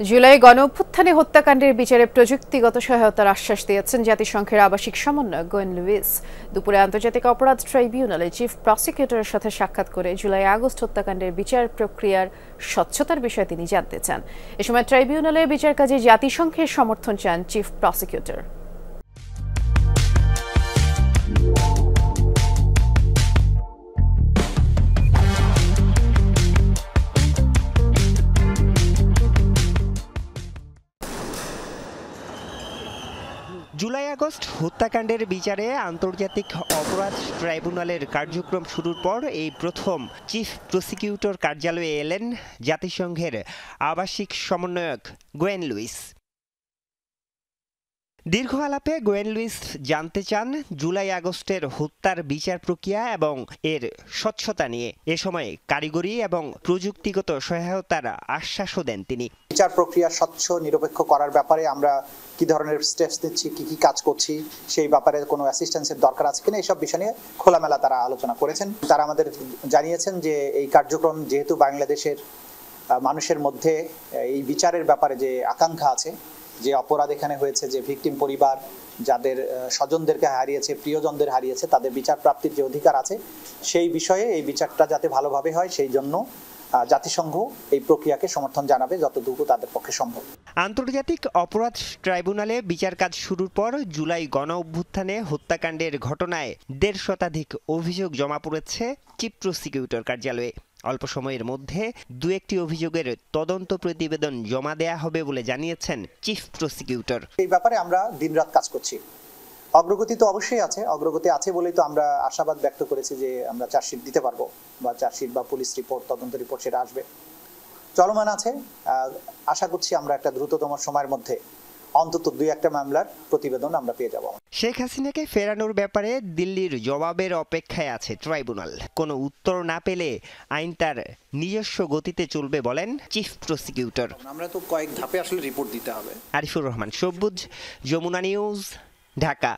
জুলাই গণঅভ্যুত্থানে হত্যাকাণ্ডের বিচারে প্রযুক্তিগত সহায়তার আশ্বাস দিয়েছেন জাতিসংঘের আবাসিক সমন্বয়ক গোয়েন লুইস। দুপুরে আন্তর্জাতিক অপরাধ ট্রাইব্যুনালে চিফ প্রসিকিউটরের সাথে সাক্ষাৎ করে জুলাই আগস্ট হত্যাকাণ্ডের বিচার প্রক্রিয়ার স্বচ্ছতার বিষয়ে তিনি জানতে চান। এ সময় ট্রাইব্যুনালের বিচার কাজে জাতিসংঘের সমর্থন চান চিফ প্রসিকিউটর। জুলাই আগস্ট হত্যাকাণ্ডের বিচারে আন্তর্জাতিক অপরাধ ট্রাইব্যুনালের কার্যক্রম শুরুর পর এই প্রথম চিফ প্রসিকিউটর কার্যালয়ে এলেন জাতিসংঘের আবাসিক সমন্বয়ক গোয়েন লুইস। দীর্ঘ আলাপে গোয়েন লুইস জানতে চান জুলাই আগস্টের হত্যার বিচার প্রক্রিয়া এবং এর স্বচ্ছতা নিয়ে। এ সময় কারিগরি এবং প্রযুক্তিগত সহায়তার আশ্বাসও দেন তিনি। বিচার প্রক্রিয়া স্বচ্ছ নিরপেক্ষ করার ব্যাপারে আমরা কি ধরনের স্টেপস নিচ্ছি, কি কাজ করছি, সেই ব্যাপারে কোনো অ্যাসিস্ট্যান্সের দরকার আছে কিনা, এইসব বিষয় নিয়ে খোলামেলা তারা আলোচনা করেছেন। তারা আমাদের জানিয়েছেন যে এই কার্যক্রম যেহেতু বাংলাদেশের মানুষের মধ্যে এই বিচারের ব্যাপারে যে আকাঙ্ক্ষা আছে, যে অপরাধ এখানে হয়েছে, যে ভিকটিম পরিবার যাদের স্বজনদেরকে হারিয়েছে, প্রিয়জনদের হারিয়েছে, তাদের বিচার প্রাপ্তির যে অধিকার আছে, সেই বিষয়ে এই বিচারটা যাতে ভালোভাবে হয় সেই জন্য জাতিসংঘ এই প্রক্রিয়াকে সমর্থন জানাবে যতটুকু তাদের পক্ষে সম্ভব। আন্তর্জাতিক অপরাধ ট্রাইব্যুনালে বিচার কাজ শুরুর পর জুলাই গণ অভ্যুত্থানে হত্যাকাণ্ডের ঘটনায় ১৫০ শতাধিক অভিযোগ জমা পড়েছে চিফ প্রসিকিউটর কার্যালয়ে। অল্প সময়ের মধ্যে দু একটি অভিযোগের তদন্ত প্রতিবেদন জমা দেয়া হবে বলে জানিয়েছেন চিফ প্রসিকিউটর। এই ব্যাপারে আমরা দিনরাত কাজ করছি। অগ্রগতি তো অবশ্যই আছে, অগ্রগতি আছে বলেই তো আমরা আশাবাদ ব্যক্ত করেছি যে আমরা চার্জশিট দিতে পারবো, বা চার্জশিট বা পুলিশ রিপোর্ট, তদন্ত রিপোর্ট সেটা আসবে, চলমান আছে। আশা করছি আমরা একটা দ্রুততম সময়ের মধ্যে অন্তত ২-১টা মামলার প্রতিবেদন আমরা পেয়ে যাব। শেখ হাসিনাকে ফেরানোর ব্যাপারে দিল্লির জবাবের অপেক্ষায় আছে ট্রাইব্যুনাল। কোনো উত্তর না পেলে আইন তার নিজস্ব গতিতে চলবে বলেন চিফ প্রসিকিউটর। আমরা তো কয়েক ধাপে আসলে রিপোর্ট দিতে হবে। আরিফুর রহমান সবুজ, যমুনা নিউজ, ঢাকা।